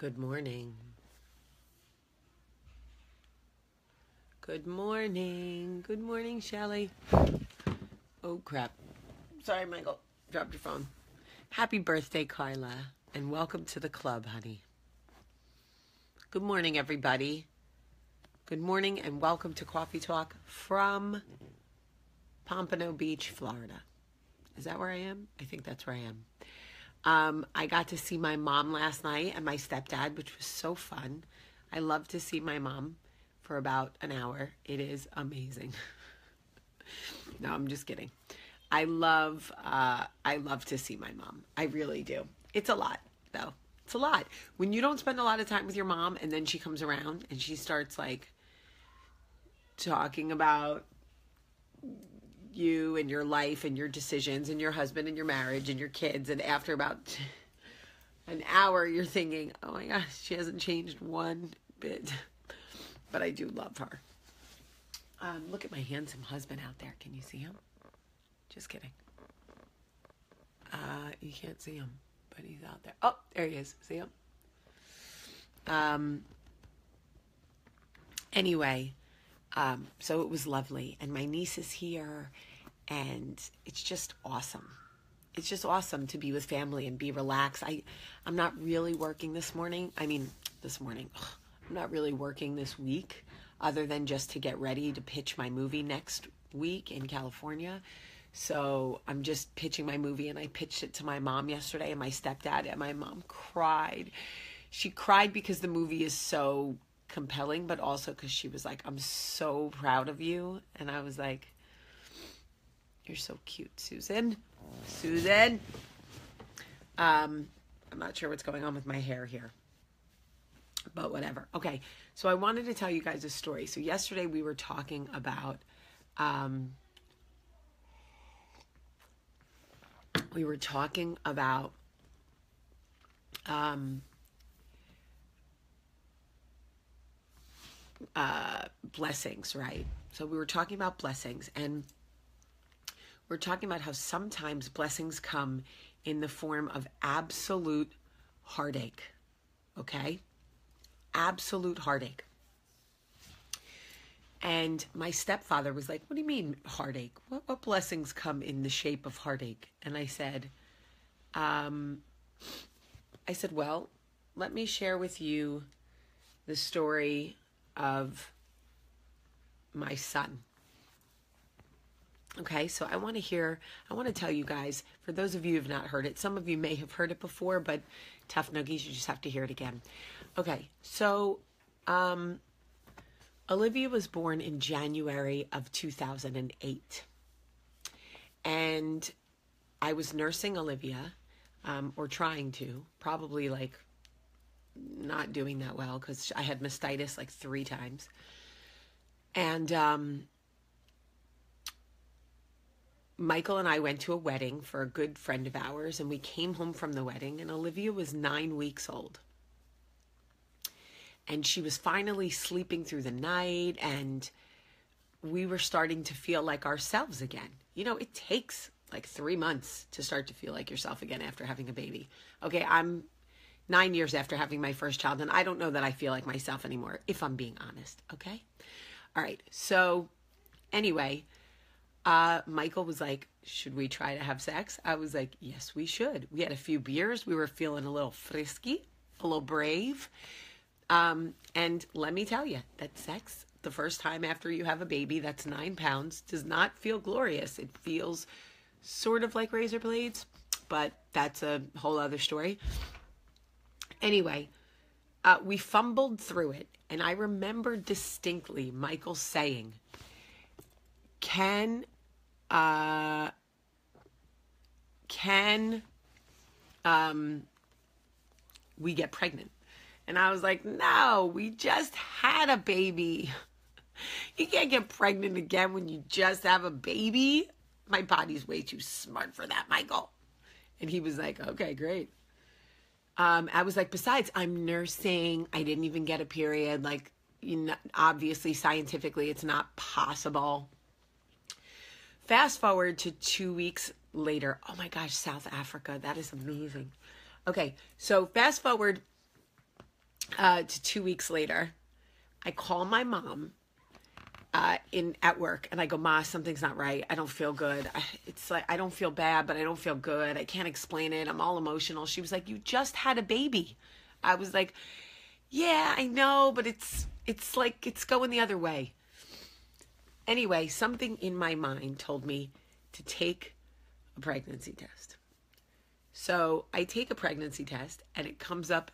Good morning. Good morning. Good morning, Shelly. Oh, crap. Sorry, Michael. Dropped your phone. Happy birthday, Carla, and welcome to the club, honey. Good morning, everybody. Good morning, and welcome to Coffee Talk from Pompano Beach, Florida. Is that where I am? I think that's where I am. I got to see my mom last night and my stepdad, which was so fun. I love to see my mom for about an hour. It is amazing. No, I'm just kidding. I love to see my mom. I really do. It's a lot, though. It's a lot. When you don't spend a lot of time with your mom and then she comes around and she starts like talking about you and your life and your decisions and your husband and your marriage and your kids, and after about an hour you're thinking, oh my gosh, she hasn't changed one bit. But I do love her. Look at my handsome husband out there. Can you see him? Just kidding. You can't see him, but he's out there. Oh, there he is. See him? Anyway, so it was lovely, and my niece is here, and it's just awesome. It's just awesome to be with family and be relaxed. I'm not really working this morning. I'm not really working this week, other than just to get ready to pitch my movie next week in California. So I'm just pitching my movie, and I pitched it to my mom yesterday and my stepdad, and my mom cried. She cried because the movie is so compelling, but also because she was like, I'm so proud of you. And I was like, you're so cute, Susan. I'm not sure what's going on with my hair here, but whatever. Okay, so I wanted to tell you guys a story. So yesterday we were talking about blessings, right? So we were talking about blessings, and we're talking about how sometimes blessings come in the form of absolute heartache, okay? Absolute heartache. And my stepfather was like, what do you mean heartache? What blessings come in the shape of heartache? And I said, well, let me share with you the story of my son. Okay, so I want to tell you guys, for those of you who have not heard it, some of you may have heard it before, but tough nuggies, you just have to hear it again. Okay, so Olivia was born in January of 2008. And I was nursing Olivia, or trying to, probably like not doing that well because I had mastitis like 3 times. And Michael and I went to a wedding for a good friend of ours, and we came home from the wedding, and Olivia was 9 weeks old. And she was finally sleeping through the night, and we were starting to feel like ourselves again. You know, it takes like 3 months to start to feel like yourself again after having a baby. Okay, I'm 9 years after having my first child, and I don't know that I feel like myself anymore, if I'm being honest, okay? All right, so anyway, Michael was like, should we try to have sex? I was like, yes, we should. We had a few beers. We were feeling a little frisky, a little brave. And let me tell you that sex, the first time after you have a baby that's 9 pounds, does not feel glorious. It feels sort of like razor blades, but that's a whole other story. Anyway, we fumbled through it, and I remember distinctly Michael saying, can we get pregnant? And I was like, no, we just had a baby. You can't get pregnant again when you just have a baby. My body's way too smart for that, Michael. And he was like, okay, great. I was like, besides, I'm nursing. I didn't even get a period. Like, you know, obviously, scientifically, it's not possible. Fast forward to 2 weeks later. Oh my gosh, South Africa. That is amazing. Okay, so fast forward to 2 weeks later, I call my mom at work, and I go, Ma, something's not right. I don't feel good. It's like, I don't feel bad, but I don't feel good. I can't explain it. I'm all emotional. She was like, you just had a baby. I was like, yeah, I know, but it's like, it's going the other way. Anyway, something in my mind told me to take a pregnancy test. So I take a pregnancy test and it comes up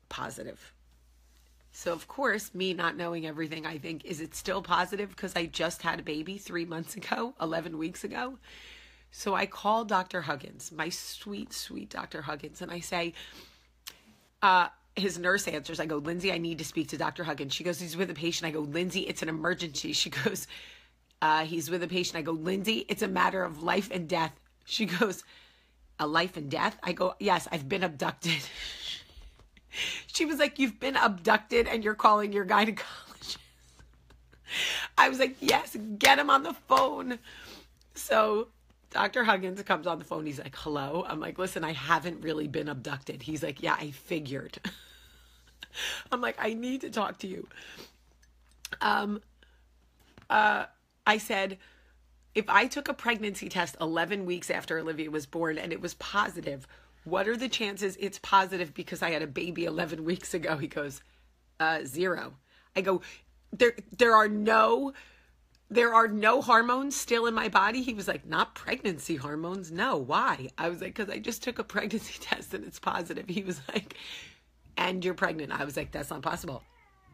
positive. So of course, me not knowing everything, I think, is it still positive because I just had a baby 3 months ago, 11 weeks ago? So I call Dr. Huggins, my sweet, sweet Dr. Huggins, and I say, his nurse answers. I go, Lindsay, I need to speak to Dr. Huggins. She goes, he's with a patient. I go, Lindsay, it's an emergency. She goes, he's with a patient. I go, Lindsay, it's a matter of life and death. She goes, a life and death? I go, yes, I've been abducted. She was like, you've been abducted and you're calling your gynecologist. I was like, yes, get him on the phone. So Dr. Huggins comes on the phone. He's like, hello. I'm like, listen, I haven't really been abducted. He's like, yeah, I figured. I'm like, I need to talk to you. I said, if I took a pregnancy test 11 weeks after Olivia was born and it was positive, what are the chances it's positive because I had a baby 11 weeks ago? He goes, 0. I go, there are no hormones still in my body. He was like, not pregnancy hormones. No, why? I was like, because I just took a pregnancy test and it's positive. He was like, and you're pregnant. I was like, that's not possible.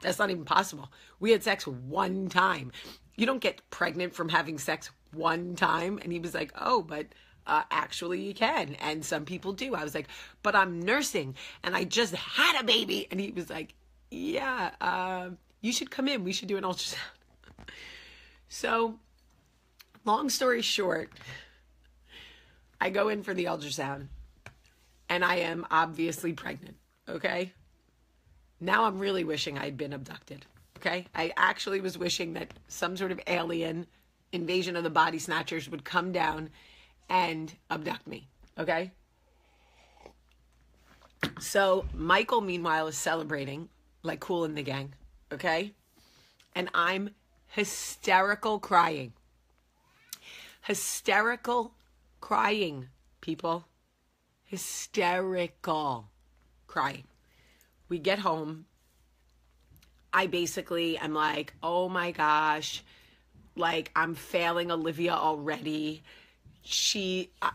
That's not even possible. We had sex one time. You don't get pregnant from having sex one time. And he was like, oh, but actually you can. And some people do. I was like, but I'm nursing and I just had a baby. And he was like, yeah, you should come in. We should do an ultrasound. So long story short, I go in for the ultrasound and I am obviously pregnant. Okay. Now I'm really wishing I'd been abducted. Okay. I actually was wishing that some sort of alien invasion of the body snatchers would come down and abduct me. Okay. So Michael, meanwhile, is celebrating like Kool and the Gang. Okay. And I'm hysterical crying. Hysterical crying, people. Hysterical crying. We get home. I basically am like, oh my gosh, like I'm failing Olivia already.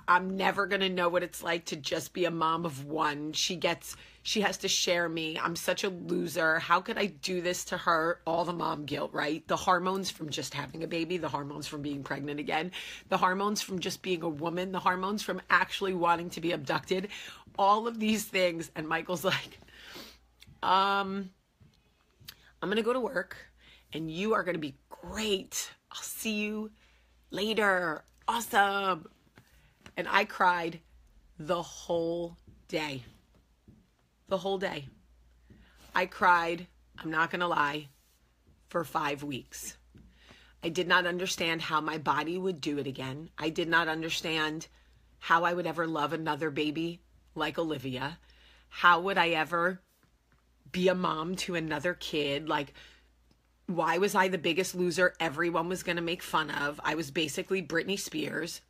I'm never going to know what it's like to just be a mom of one. She has to share me. I'm such a loser. How could I do this to her? All the mom guilt, right? The hormones from just having a baby, the hormones from being pregnant again, the hormones from just being a woman, the hormones from actually wanting to be abducted, all of these things. And Michael's like, I'm going to go to work and you are going to be great. I'll see you later. Awesome. And I cried the whole day. The whole day. I cried, I'm not going to lie, for 5 weeks. I did not understand how my body would do it again. I did not understand how I would ever love another baby like Olivia. How would I ever be a mom to another kid? Like, why was I the biggest loser everyone was going to make fun of? I was basically Britney Spears.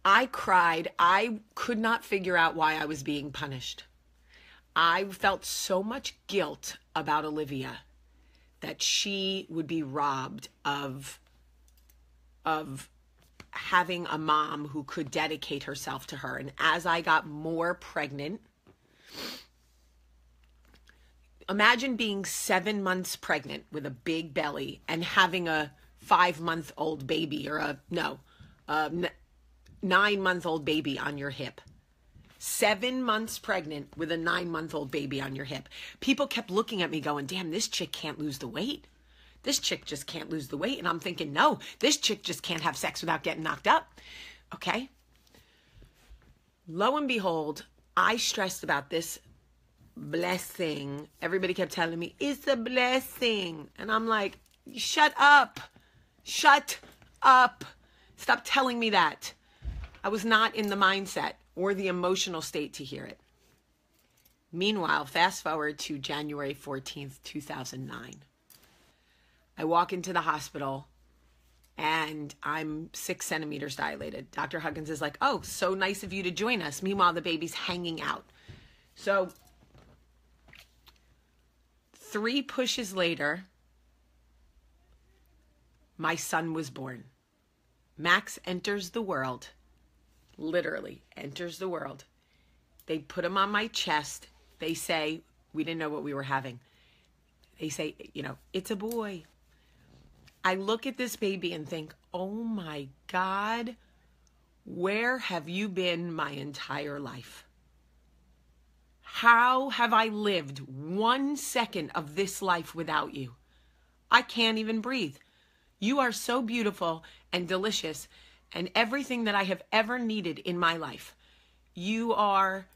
I cried. I could not figure out why I was being punished. I felt so much guilt about Olivia that she would be robbed of having a mom who could dedicate herself to her. And as I got more pregnant, imagine being 7 months pregnant with a big belly and having a 5-month-old baby or 9-month-old baby on your hip. 7 months pregnant with a 9-month-old baby on your hip. People kept looking at me going, damn, this chick can't lose the weight. This chick just can't lose the weight. And I'm thinking, no, this chick just can't have sex without getting knocked up. Okay. Lo and behold, I stressed about this blessing. Everybody kept telling me, it's a blessing. And I'm like, shut up. Shut up. Stop telling me that. I was not in the mindset or the emotional state to hear it. Meanwhile, fast forward to January 14th, 2009. I walk into the hospital and I'm 6 centimeters dilated. Dr. Huggins is like, oh, so nice of you to join us. Meanwhile, the baby's hanging out. So 3 pushes later, my son was born. Max enters the world, literally enters the world. They put him on my chest. They say, we didn't know what we were having. They say, it's a boy. I look at this baby and think, oh my God, where have you been my entire life? How have I lived 1 second of this life without you? I can't even breathe. You are so beautiful and delicious and everything that I have ever needed in my life. You are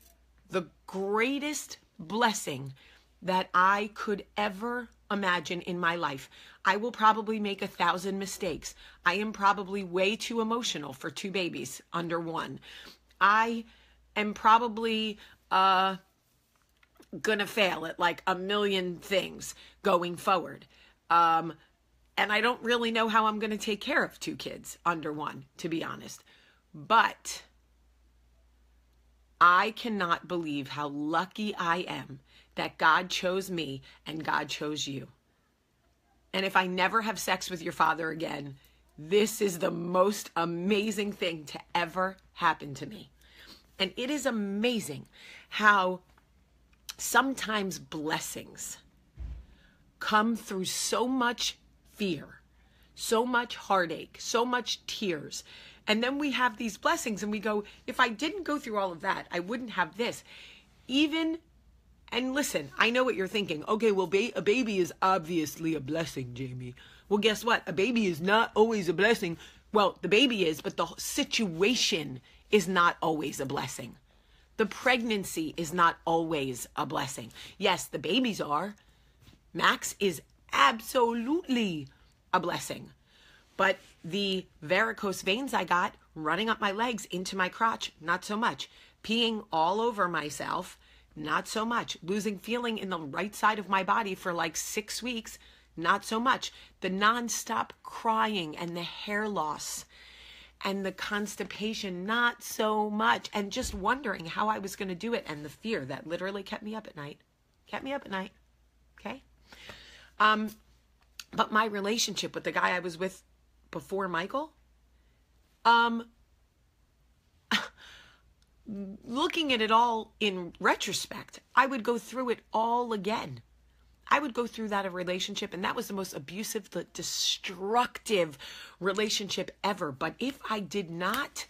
the greatest blessing that I could ever imagine in my life. I will probably make 1,000 mistakes. I am probably way too emotional for 2 babies under 1. I am probably gonna fail at like a million things going forward. And I don't really know how I'm gonna take care of 2 kids under 1, to be honest. But I cannot believe how lucky I am that God chose me and God chose you. And if I never have sex with your father again, this is the most amazing thing to ever happen to me. And it is amazing how sometimes blessings come through so much fear, so much heartache, so much tears. And then we have these blessings and we go, if I didn't go through all of that, I wouldn't have this. And listen, I know what you're thinking. Okay, well, a baby is obviously a blessing, Jamie. Well, guess what? A baby is not always a blessing. Well, the baby is, but the situation is not always a blessing. The pregnancy is not always a blessing. Yes, the babies are. Max is absolutely a blessing. But the varicose veins I got running up my legs into my crotch, not so much. Peeing all over myself, not so much. Losing feeling in the right side of my body for like 6 weeks, not so much. The nonstop crying and the hair loss and the constipation, not so much. And just wondering how I was going to do it. And the fear that literally kept me up at night. Okay? But my relationship with the guy I was with before Michael, looking at it all in retrospect, I would go through it all again. I would go through that relationship, and that was the most abusive, destructive relationship ever. But if I did not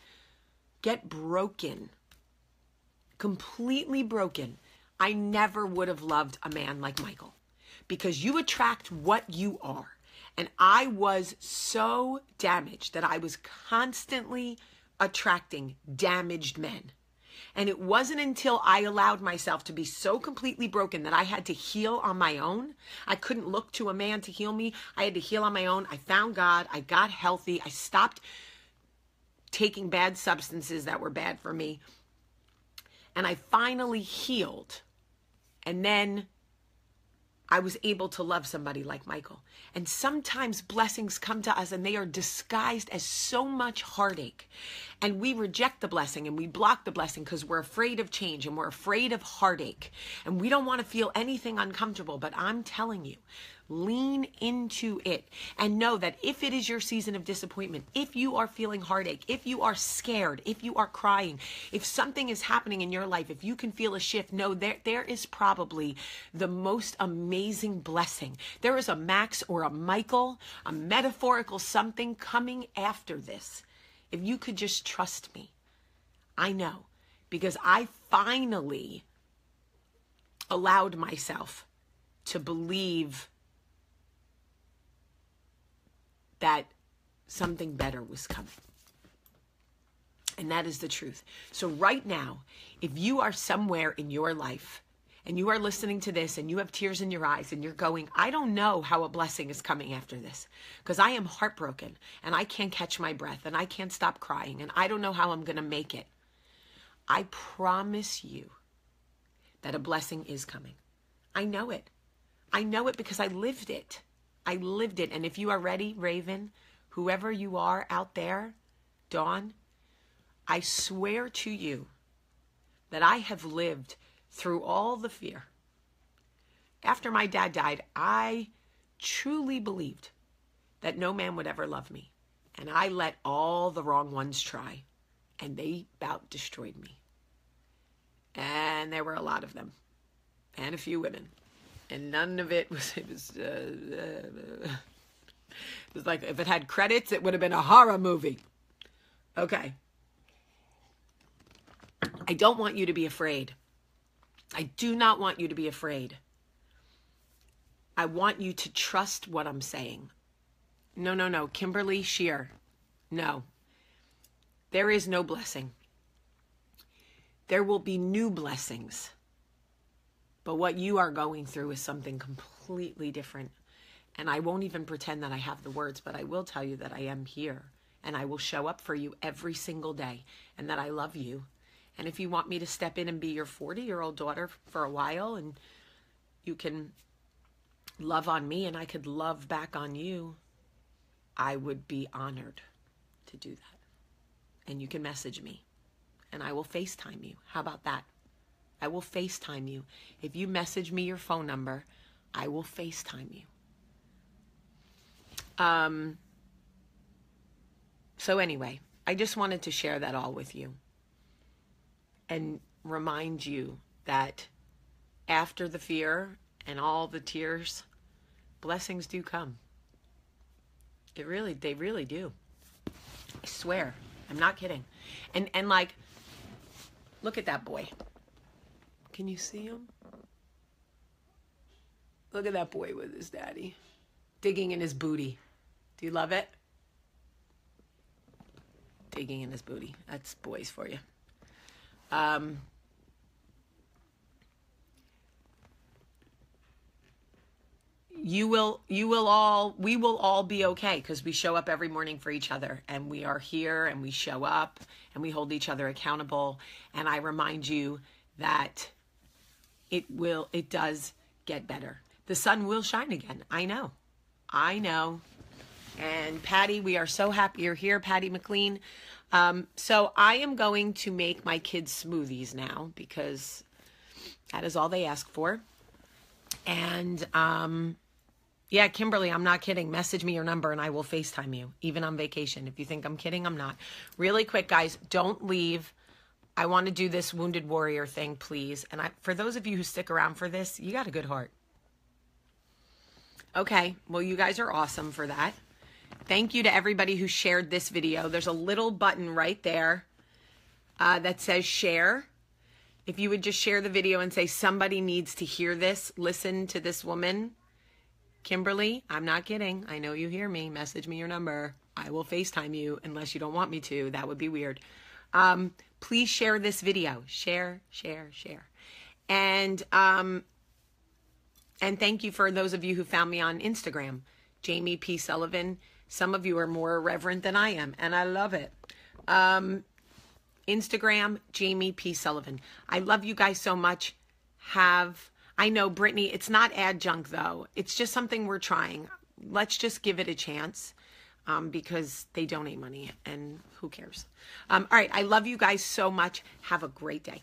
get broken, completely broken, I never would have loved a man like Michael. Because you attract what you are. And I was so damaged that I was constantly attracting damaged men. And it wasn't until I allowed myself to be so completely broken that I had to heal on my own. I couldn't look to a man to heal me. I had to heal on my own. I found God. I got healthy. I stopped taking bad substances that were bad for me. And I finally healed. And then I was able to love somebody like Michael. And sometimes blessings come to us and they are disguised as so much heartache. And we reject the blessing and we block the blessing because we're afraid of change and we're afraid of heartache. And we don't want to feel anything uncomfortable. But I'm telling you, lean into it and know that if it is your season of disappointment, if you are feeling heartache, if you are scared, if you are crying, if something is happening in your life, if you can feel a shift, know there is probably the most amazing blessing. There is a Max or a Michael, a metaphorical something coming after this. If you could just trust me. I know, because I finally allowed myself to believe that something better was coming. And that is the truth. So right now, if you are somewhere in your life and you are listening to this and you have tears in your eyes and you're going, I don't know how a blessing is coming after this because I am heartbroken and I can't catch my breath and I can't stop crying and I don't know how I'm going to make it. I promise you that a blessing is coming. I know it. I know it because I lived it. I lived it. And if you are ready, Raven, whoever you are out there, Dawn, I swear to you that I have lived through all the fear. After my dad died, I truly believed that no man would ever love me. And I let all the wrong ones try. And they about destroyed me. And there were a lot of them. And a few women. And none of it was, it was like, if it had credits, it would have been a horror movie. Okay. I don't want you to be afraid. I do not want you to be afraid. I want you to trust what I'm saying. No. Kimberly Shear. No. There is no blessing. There will be new blessings. But what you are going through is something completely different. And I won't even pretend that I have the words, but I will tell you that I am here. And I will show up for you every single day. And that I love you. And if you want me to step in and be your 40-year-old daughter for a while, and you can love on me and I could love back on you, I would be honored to do that. And you can message me. And I will FaceTime you. How about that? I will FaceTime you. If you message me your phone number, I will FaceTime you. So anyway, I just wanted to share that all with you. And remind you that after the fear and all the tears, blessings do come. They really do. I swear. I'm not kidding. And like, look at that boy. Can you see him? Look at that boy with his daddy. Digging in his booty. Do you love it? Digging in his booty. That's boys for you. We will all be okay because we show up every morning for each other, and we are here and we show up and we hold each other accountable. And I remind you that it does get better. The sun will shine again. I know. And Patty, we are so happy you're here, Patty McLean. So I am going to make my kids smoothies now because that is all they ask for. And yeah, Kimberly, I'm not kidding. Message me your number and I will FaceTime you, even on vacation. If you think I'm kidding, I'm not. Really quick, guys, don't leave. I want to do this Wounded Warrior thing, please. And for those of you who stick around for this, you got a good heart. Okay, well, you guys are awesome for that. Thank you to everybody who shared this video. There's a little button right there that says share. If you would just share the video and say somebody needs to hear this, listen to this woman. Kimberly, I'm not kidding. I know you hear me. Message me your number. I will FaceTime you unless you don't want me to. That would be weird. Please share this video. Share. And thank you for those of you who found me on Instagram. Jamie P. Sullivan. Some of you are more irreverent than I am, and I love it. Instagram, Jamie P. Sullivan. I love you guys so much. I know, Brittany, it's not adjunct, though. It's just something we're trying. Let's just give it a chance because they donate money, and who cares? All right, I love you guys so much. Have a great day.